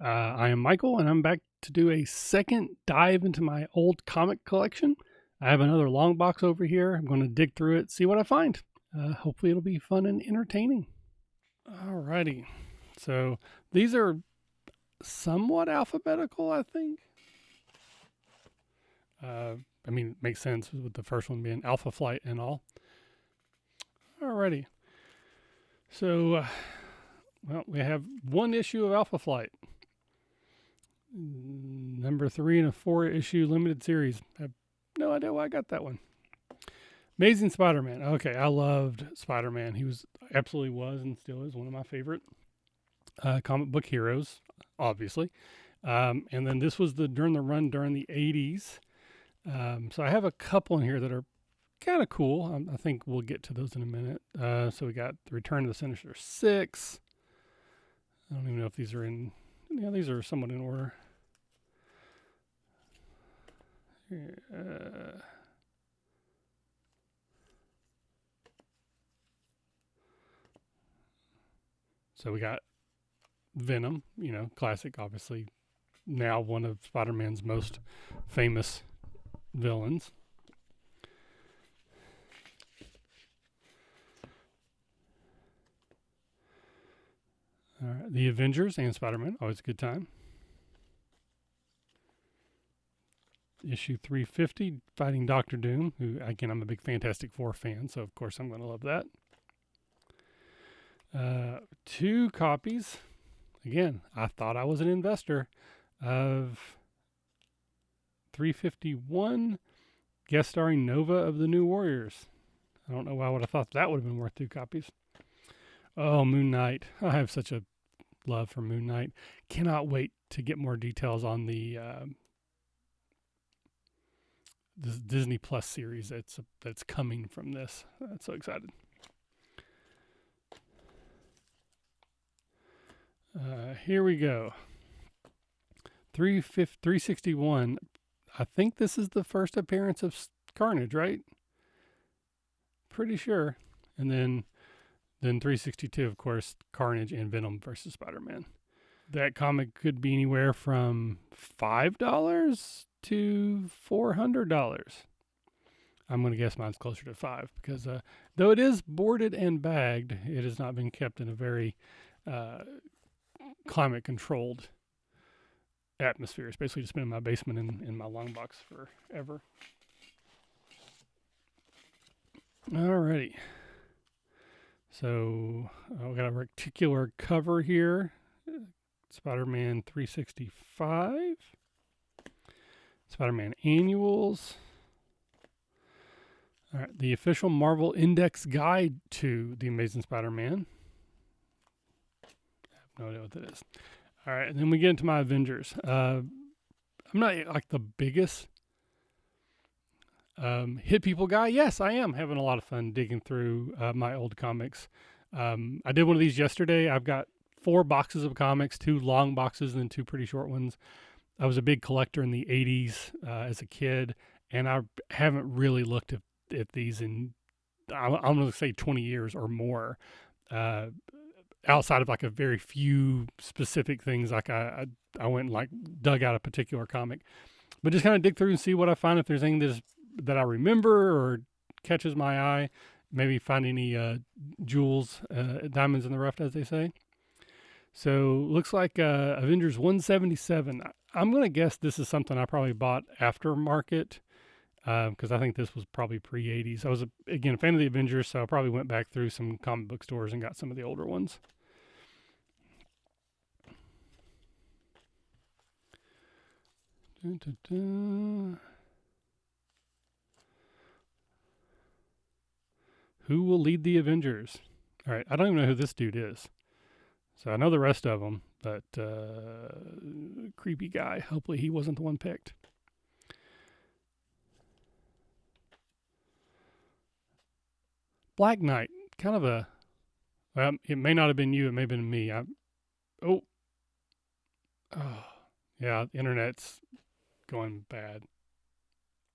I am Michael, and I'm back to do a second dive into my old comic collection. I have another long box over here. I'm going to dig through it, see what I find. Hopefully, it'll be fun and entertaining. Alrighty. So, these are somewhat alphabetical, I think. It makes sense with the first one being Alpha Flight and all. Alrighty. So, we have one issue of Alpha Flight. Number 3 in a 4-issue limited series. I have no idea why I got that one. Amazing Spider-Man. Okay, I loved Spider-Man. He absolutely was and still is one of my favorite comic book heroes, obviously. And then this was during the 80's. So I have a couple in here that are kind of cool. I think we'll get to those in a minute. So we got the Return of the Sinister Six. I don't even know if these are in. Yeah, these are somewhat in order. So we got Venom, classic, obviously, now one of Spider-Man's most famous villains. All right, the Avengers and Spider-Man, always a good time. Issue 350, fighting Doctor Doom, who, again, I'm a big Fantastic Four fan, so of course I'm going to love that. 2 copies. Again, I thought I was an investor of 351, guest starring Nova of the New Warriors. I don't know why I would have thought that would have been worth 2 copies. Oh, Moon Knight. I have such a love for Moon Knight. Cannot wait to get more details on the this Disney Plus series that's coming from this. I'm so excited. Here we go. 361. I think this is the first appearance of Carnage, right? Pretty sure. And then 362, of course, Carnage and Venom versus Spider-Man. That comic could be anywhere from $5 to $400. I'm going to guess mine's closer to 5 because though it is boarded and bagged, it has not been kept in a very climate-controlled atmosphere. It's basically just been in my basement in my long box forever. Alrighty. So we got a reticular cover here. Spider-Man 365. Spider-Man annuals. All right, the official Marvel Index Guide to The Amazing Spider-Man. I have no idea what that is. All right, and then we get into my Avengers. I'm not like the biggest hit people guy. Yes, I am having a lot of fun digging through my old comics. I did one of these yesterday. I've got 4 boxes of comics, 2 long boxes and then 2 pretty short ones. I was a big collector in the 80's as a kid, and I haven't really looked at these in, I'm going to say 20 years or more, outside of like a very few specific things. Like I went and like dug out a particular comic, but just kind of dig through and see what I find, if there's anything that I remember or catches my eye, maybe find any jewels, diamonds in the rough, as they say. So looks like Avengers 177. I'm going to guess this is something I probably bought aftermarket because I think this was probably pre-80's. I was, again, a fan of the Avengers, so I probably went back through some comic book stores and got some of the older ones. Dun, dun, dun. Who will lead the Avengers? All right, I don't even know who this dude is. So I know the rest of them, but creepy guy. Hopefully he wasn't the one picked. Black Knight, kind of a, well, it may not have been you, it may have been me. Oh, yeah, the internet's going bad.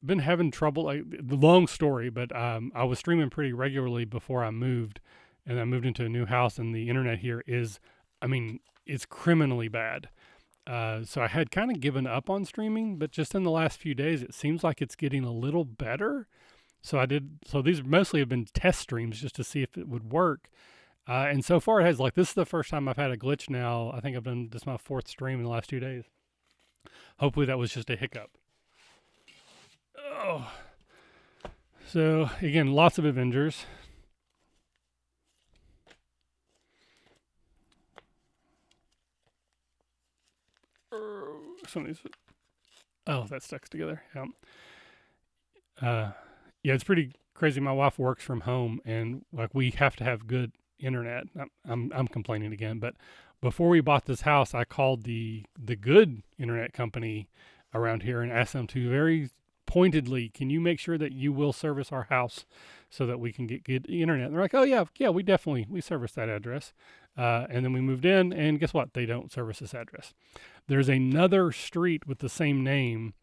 Been having trouble, like the long story, but I was streaming pretty regularly before I moved, and I moved into a new house, and the internet here is, it's criminally bad. So I had kind of given up on streaming, but just in the last few days, it seems like it's getting a little better. So these mostly have been test streams just to see if it would work. And so far it has. Like, this is the first time I've had a glitch now. I think I've done this my fourth stream in the last 2 days. Hopefully that was just a hiccup. Oh. So again, lots of Avengers. Some of these. Oh, that stuck's together. Yeah. Yeah, it's pretty crazy. My wife works from home, and like we have to have good internet. I'm complaining again, but before we bought this house, I called the good internet company around here and asked them to very pointedly, can you make sure that you will service our house so that we can get good internet? And they're like, oh yeah, we service that address. And then we moved in, and guess what? They don't service this address. There's another street with the same name,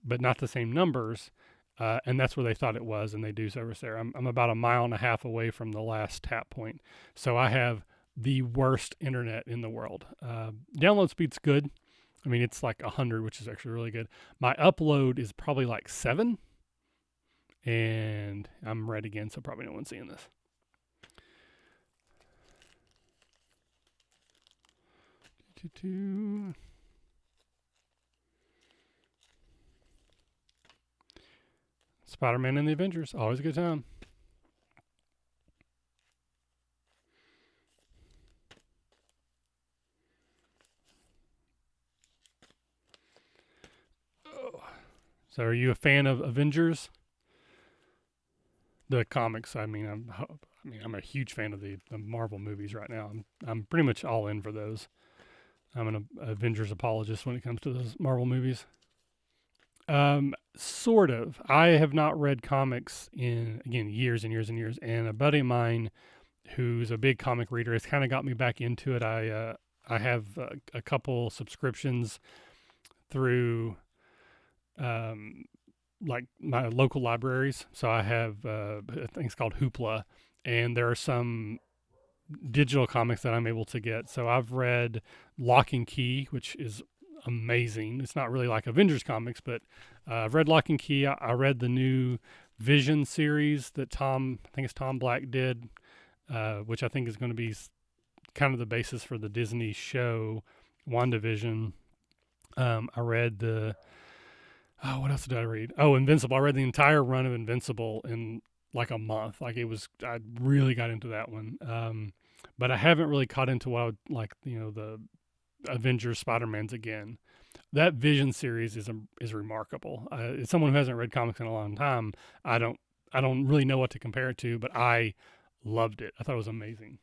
but not the same numbers. And that's where they thought it was, and they do service there. I'm about a mile and a half away from the last tap point. So I have the worst internet in the world. Download speed's good. I mean, it's like 100, which is actually really good. My upload is probably like 7, and I'm red again, so probably no one's seeing this. Spider-Man and the Avengers, always a good time. Oh. So are you a fan of Avengers? The comics, I mean, I'm a huge fan of the Marvel movies right now. I'm pretty much all in for those. I'm an Avengers apologist when it comes to those Marvel movies. Sort of. I have not read comics in, again, years and years and years. And a buddy of mine who's a big comic reader has kind of got me back into it. I have a couple subscriptions through like my local libraries. So I have I think it's called Hoopla, and there are some digital comics that I'm able to get. So I've read Lock and Key, which is amazing. It's not really like Avengers comics, but I've read Lock and Key. I read the new Vision series that I think it's Tom Black did, which I think is going to be kind of the basis for the Disney show WandaVision. I read what else did I read? Oh, Invincible. I read the entire run of Invincible in like a month. Like I really got into that one. But I haven't really caught into what I would like, the Avengers, Spider-Man's again. That Vision series is remarkable. As someone who hasn't read comics in a long time, I don't really know what to compare it to, but I loved it. I thought it was amazing.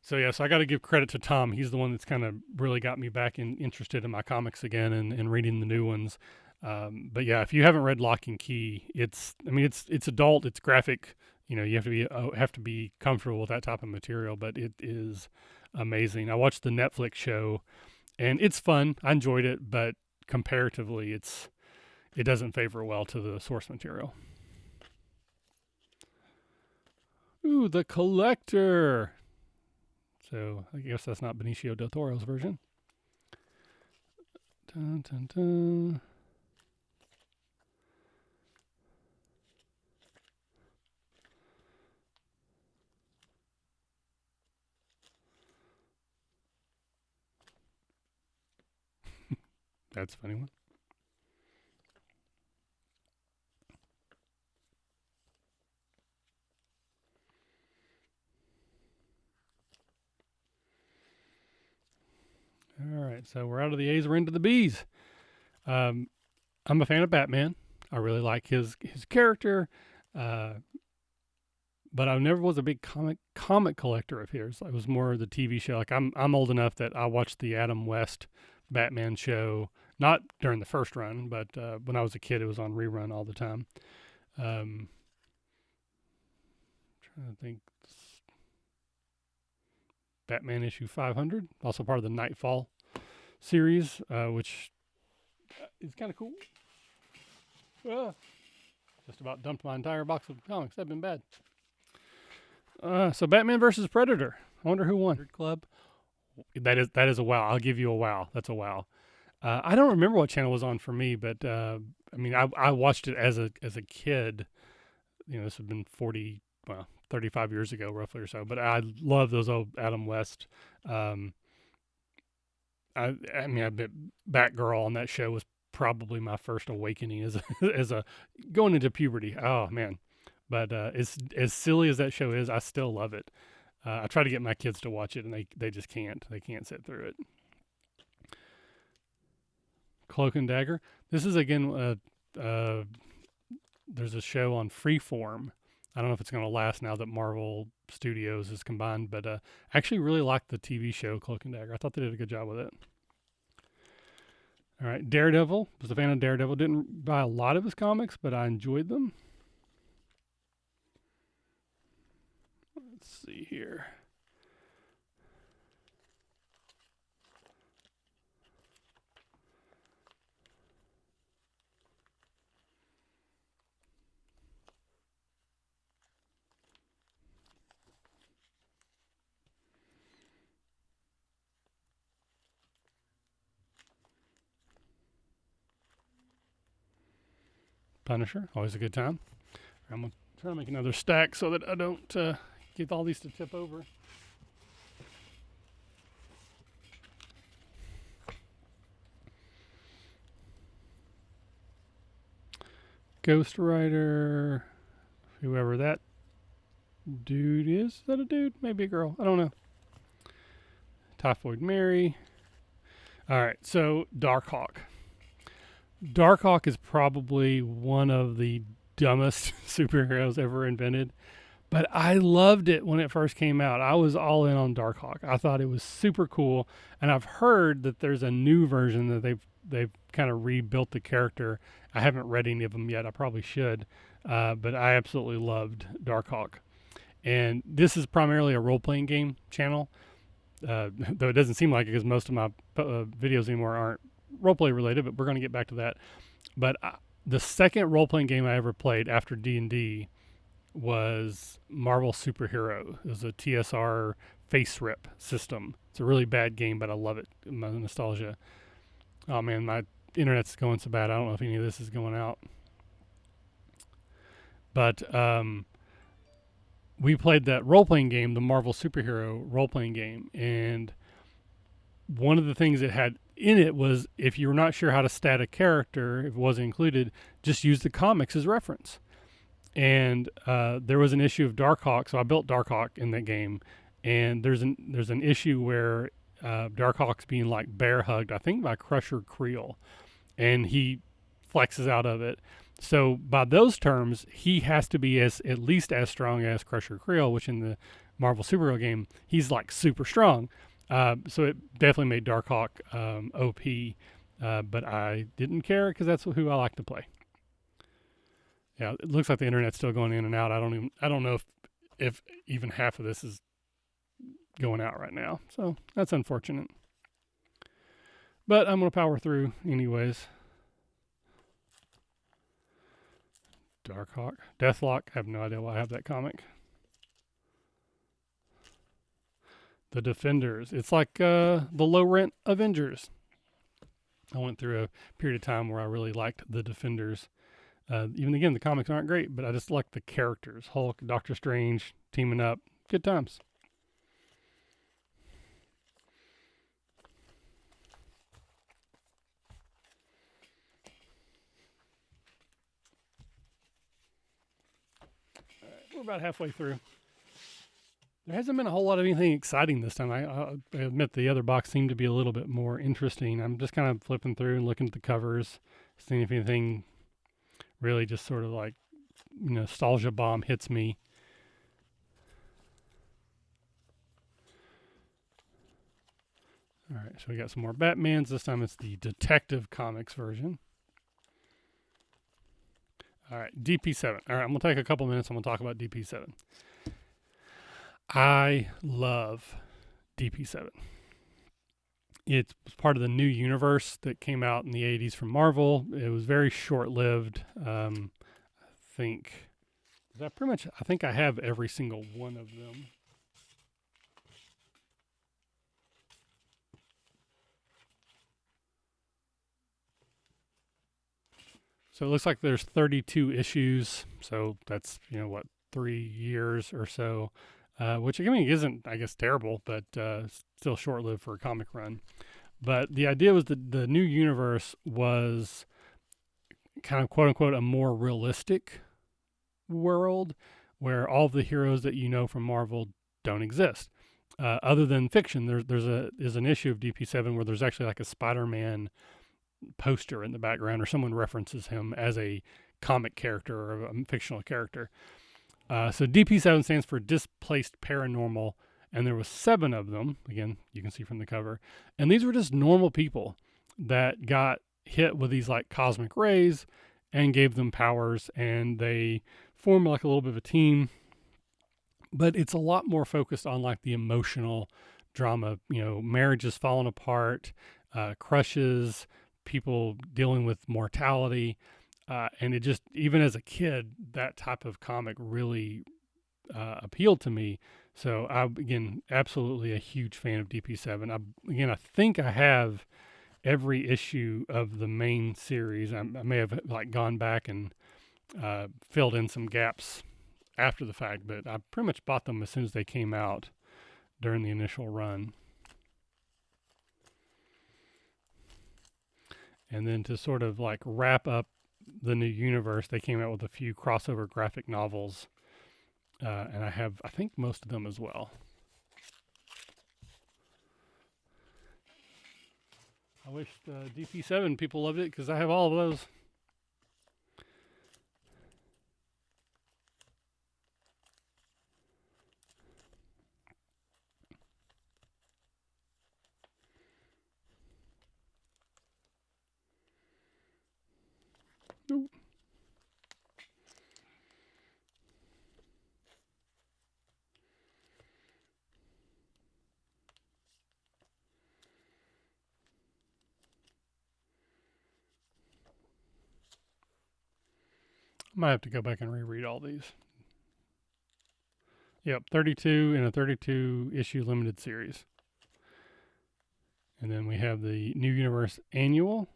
So I got to give credit to Tom. He's the one that's kind of really got me back interested in my comics again and reading the new ones. But yeah, if you haven't read Lock and Key, it's adult, it's graphic. You have to be comfortable with that type of material, but it is amazing. I watched the Netflix show, and it's fun. I enjoyed it, but comparatively, it doesn't favor well to the source material. Ooh, The Collector. So I guess that's not Benicio del Toro's version. Dun, dun, dun. That's a funny one. All right, so we're out of the A's, we're into the B's. I'm a fan of Batman. I really like his character, but I never was a big comic collector of his. I was more the TV show. Like I'm old enough that I watched the Adam West Batman show, not during the first run, but when I was a kid, it was on rerun all the time. Trying to think. Batman issue 500, also part of the Nightfall series, which is kind of cool. Just about dumped my entire box of comics. That'd been bad. So Batman versus Predator. I wonder who won. Club. That is a wow. I'll give you a wow. That's a wow. I don't remember what channel was on for me, but I mean, I watched it as a kid. You know, this had been 35 years ago, roughly or so. But I love those old Adam West. Um, I mean, I bet Batgirl on that show was probably my first awakening as a, as a going into puberty. Oh man, but as silly as that show is, I still love it. I try to get my kids to watch it, and they just can't. They can't sit through it. Cloak and Dagger. This is again. There's a show on Freeform. I don't know if it's going to last now that Marvel Studios is combined, but I actually really liked the TV show Cloak and Dagger. I thought they did a good job with it. All right, Daredevil. Was a fan of Daredevil. Didn't buy a lot of his comics, but I enjoyed them. Let's see here. Punisher, always a good time. I'm going to try to make another stack so that I don't get all these to tip over. Ghost Rider, whoever that dude is. Is that a dude? Maybe a girl. I don't know. Typhoid Mary. All right, so Darkhawk. Darkhawk is probably one of the dumbest superheroes ever invented, but I loved it when it first came out. I was all in on Darkhawk. I thought it was super cool, and I've heard that there's a new version that they've kind of rebuilt the character. I haven't read any of them yet. I probably should, but I absolutely loved Darkhawk. And this is primarily a role-playing game channel, though it doesn't seem like it because most of my videos anymore aren't roleplay related, but we're going to get back to that. But the second role-playing game I ever played after D&D was Marvel Superhero. It was a TSR face rip system. It's a really bad game, but I love it. My nostalgia. Oh man, my internet's going so bad. I don't know if any of this is going out. But we played that role-playing game, the Marvel Superhero role-playing game, and one of the things it had in it was if you were not sure how to stat a character, if it wasn't included, just use the comics as reference. And there was an issue of Darkhawk, so I built Darkhawk in that game, and there's an issue where Darkhawk's being like bear hugged, I think by Crusher Creel, and he flexes out of it. So by those terms, he has to be at least as strong as Crusher Creel, which in the Marvel Superhero game, he's like super strong. So it definitely made Darkhawk OP, but I didn't care because that's who I like to play. Yeah, it looks like the internet's still going in and out. I don't know if even half of this is going out right now. So that's unfortunate. But I'm gonna power through anyways. Darkhawk, Deathlock. I have no idea why I have that comic. The Defenders. It's like the low rent Avengers. I went through a period of time where I really liked the Defenders. Even again, the comics aren't great, but I just like the characters. Hulk, Doctor Strange, teaming up. Good times. All right, we're about halfway through. There hasn't been a whole lot of anything exciting this time. I admit the other box seemed to be a little bit more interesting. I'm just kind of flipping through and looking at the covers, seeing if anything really just sort of like nostalgia bomb hits me. All right, so we got some more Batmans. This time it's the Detective Comics version. All right, DP7. All right, I'm going to take a couple minutes. I'm going to talk about DP7. I love DP7. It's part of the new universe that came out in the 80s from Marvel. It was very short-lived. I think I have every single one of them. So it looks like there's 32 issues. So that's, 3 years or so, which I mean isn't, I guess, terrible, but still short-lived for a comic run. But the idea was that the new universe was kind of quote unquote a more realistic world where all of the heroes that you know from Marvel don't exist. Other than fiction, there's an issue of DP7 where there's actually like a Spider-Man poster in the background, or someone references him as a comic character or a fictional character. So DP7 stands for Displaced Paranormal, and there was 7 of them. Again, you can see from the cover, and these were just normal people that got hit with these like cosmic rays and gave them powers, and they formed like a little bit of a team. But it's a lot more focused on like the emotional drama, marriages falling apart, crushes, people dealing with mortality. And it just, even as a kid, that type of comic really appealed to me. So again, absolutely a huge fan of DP7. I think I have every issue of the main series. I may have like gone back and filled in some gaps after the fact, but I pretty much bought them as soon as they came out during the initial run. And then to sort of like wrap up the new universe, they came out with a few crossover graphic novels, and I have, I think, most of them as well. I wish DP7 people loved it because I have all of those. Ooh. I might have to go back and reread all these. Yep, 32 in a 32 issue limited series. And then we have the New Universe Annual.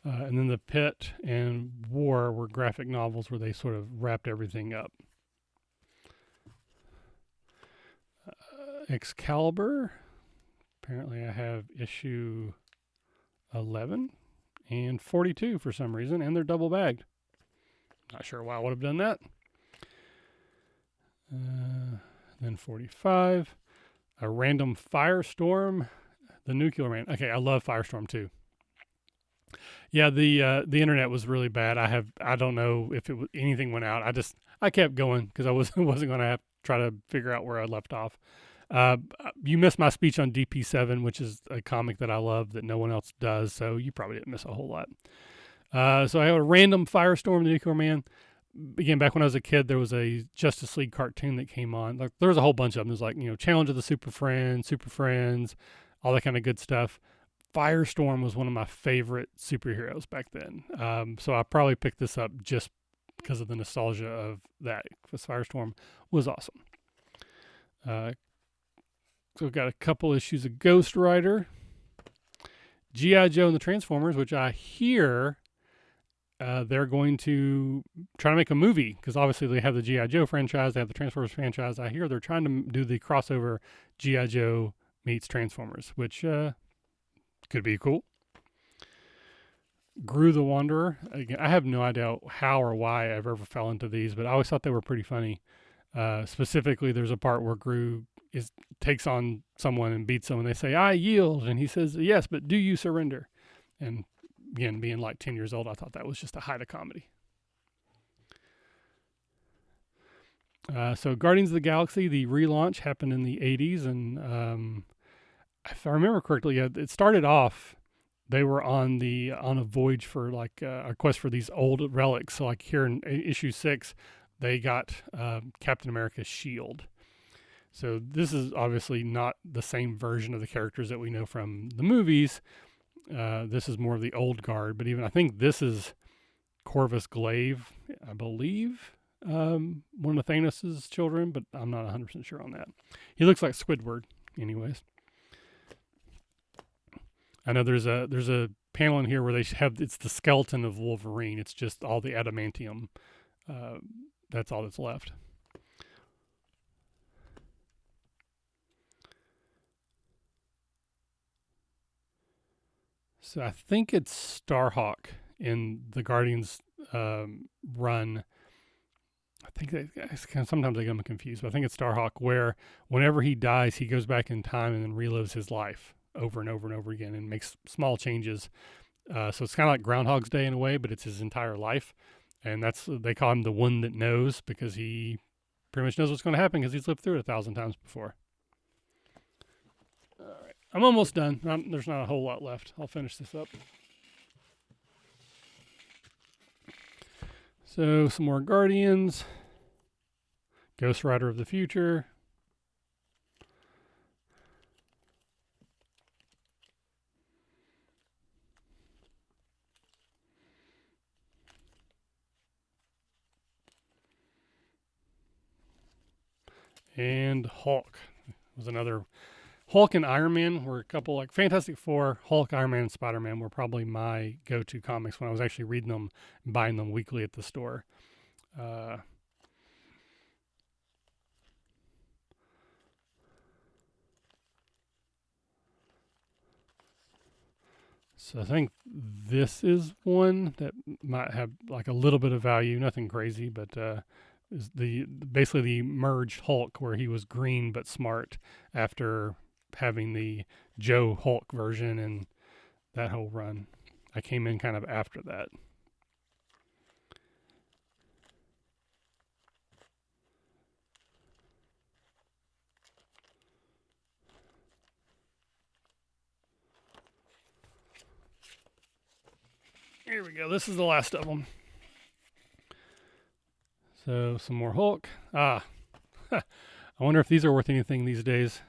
And then the Pit and War were graphic novels where they sort of wrapped everything up. Excalibur. Apparently I have issue 11 and 42 for some reason, and they're double bagged. Not sure why I would have done that. Then 45. A Random Firestorm. The Nuclear Man. Okay, I love Firestorm too. Yeah, the internet was really bad. I don't know if anything went out. I kept going because I wasn't going to have to try to figure out where I left off. You missed my speech on DP7, which is a comic that I love that no one else does, so you probably didn't miss a whole lot. So I have a Random Firestorm, the Nuclear Man. Again, back when I was a kid, there was a Justice League cartoon that came on. Like there was a whole bunch of them. There's like Challenge of the Super Friends, all that kind of good stuff. Firestorm was one of my favorite superheroes back then. So I probably picked this up just because of the nostalgia of that, because Firestorm was awesome. So we've got a couple issues of Ghost Rider, G.I. Joe and the Transformers, which I hear they're going to try to make a movie, because obviously they have the G.I. Joe franchise, they have the Transformers franchise. I hear they're trying to do the crossover G.I. Joe meets Transformers, which could be cool. Gru the Wanderer. Again, I have no idea how or why I've ever fell into these, but I always thought they were pretty funny. Specifically, there's a part where Gru takes on someone and beats them, and they say, "I yield," and he says, "Yes, but do you surrender?" And again, being like 10 years old, I thought that was just a height of comedy. So Guardians of the Galaxy, the relaunch happened in the 80s, and if I remember correctly, it started off, they were on a voyage for like a quest for these old relics. So like here in issue 6, they got Captain America's shield. So this is obviously not the same version of the characters that we know from the movies. This is more of the old guard, but even I think this is Corvus Glaive, I believe. one of Thanos' children, but I'm not 100% sure on that. He looks like Squidward, anyways. I know there's a panel in here where they have it's the skeleton of Wolverine. It's just all the adamantium. Uh, that's all that's left. So I think it's Starhawk in the Guardians run. I think sometimes I get them confused, but I think it's Starhawk where whenever he dies, he goes back in time and then relives his life over and over and over again and makes small changes. So it's kind of like Groundhog's Day in a way, but it's his entire life, and they call him the one that knows because he pretty much knows what's going to happen because he's lived through it 1,000 times before. All right, I'm almost done. There's not a whole lot left. I'll finish this up. So some more Guardians. Ghost Rider of the Future. And Hulk was another. Hulk and Iron Man were a couple, like Fantastic Four, Hulk, Iron Man, and Spider Man were probably my go to comics when I was actually reading them and buying them weekly at the store. So I think this is one that might have like a little bit of value, nothing crazy, but is basically the merged Hulk where he was green but smart after having the Joe Hulk version and that whole run. I came in kind of after that. Here we go. This is the last of them. So some more Hulk. I wonder if these are worth anything these days,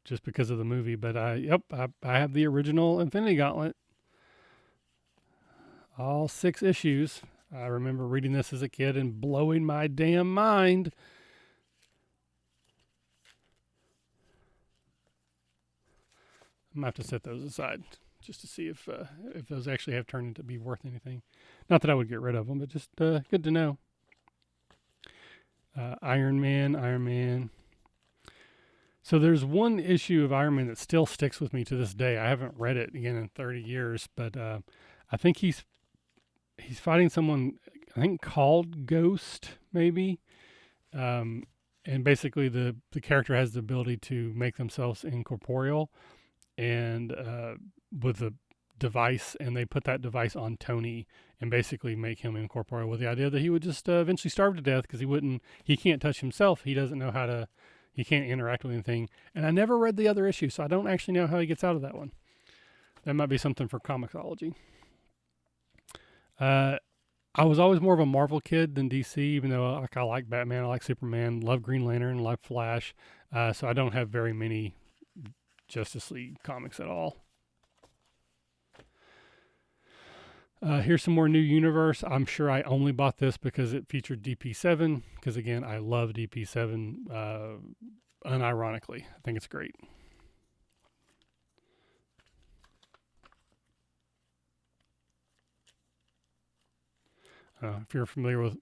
just because of the movie. But I have the original Infinity Gauntlet, all 6 issues. I remember reading this as a kid and blowing my damn mind. I'm gonna have to set those aside just to see if those actually have turned into be worth anything. Not that I would get rid of them, but just good to know. Iron Man. So there's one issue of Iron Man that still sticks with me to this day. I haven't read it again in 30 years, but I think he's fighting someone, I think called Ghost, maybe. And basically the character has the ability to make themselves incorporeal, and with a device, and they put that device on Tony and basically make him incorporeal with the idea that he would just eventually starve to death because he can't touch himself. He doesn't know he can't interact with anything. And I never read the other issue, so I don't actually know how he gets out of that one. That might be something for Comixology. I was always more of a Marvel kid than DC, even though I like Batman, I like Superman, love Green Lantern, love Flash. So I don't have very many Justice League comics at all. Here's some more New Universe. I'm sure I only bought this because it featured DP7, because again, I love DP7 unironically. I think it's great. If you're familiar with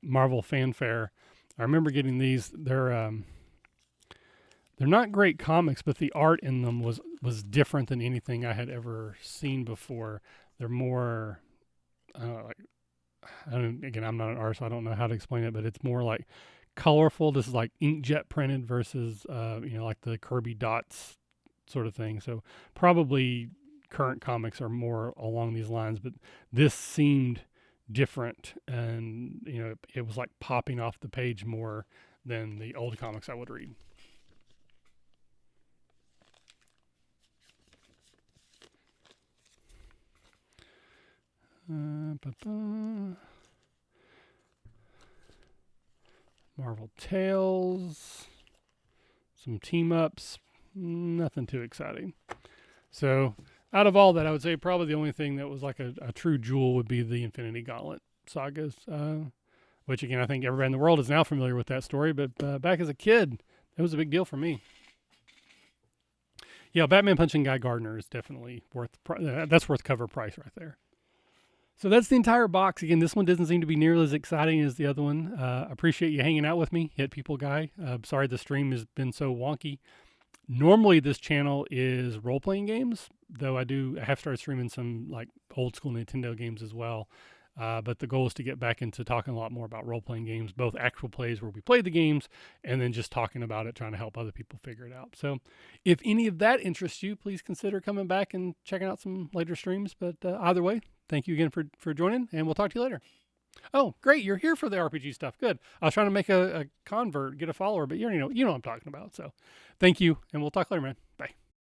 Marvel Fanfare, I remember getting these. They're not great comics, but the art in them was different than anything I had ever seen before. They're more, again, I'm not an artist, so I don't know how to explain it, but it's more like colorful. This is like inkjet printed versus, like the Kirby dots sort of thing. So probably current comics are more along these lines, but this seemed different, and it was like popping off the page more than the old comics I would read. Marvel Tales, some team ups, nothing too exciting. So, out of all that, I would say probably the only thing that was like a true jewel would be the Infinity Gauntlet sagas. which again, I think everybody in the world is now familiar with that story. But back as a kid, it was a big deal for me. Yeah, Batman punching Guy Gardner is definitely that's worth cover price right there. So that's the entire box. Again, this one doesn't seem to be nearly as exciting as the other one. Appreciate you hanging out with me, Hit People Guy. Sorry the stream has been so wonky. Normally this channel is role-playing games, though I have started streaming some like old school Nintendo games as well. But the goal is to get back into talking a lot more about role-playing games, both actual plays where we play the games and then just talking about it, trying to help other people figure it out. So if any of that interests you, please consider coming back and checking out some later streams. But either way, thank you again for joining, and we'll talk to you later. Oh, great. You're here for the RPG stuff. Good. I was trying to make a convert, get a follower, but you know what I'm talking about. So thank you, and we'll talk later, man. Bye.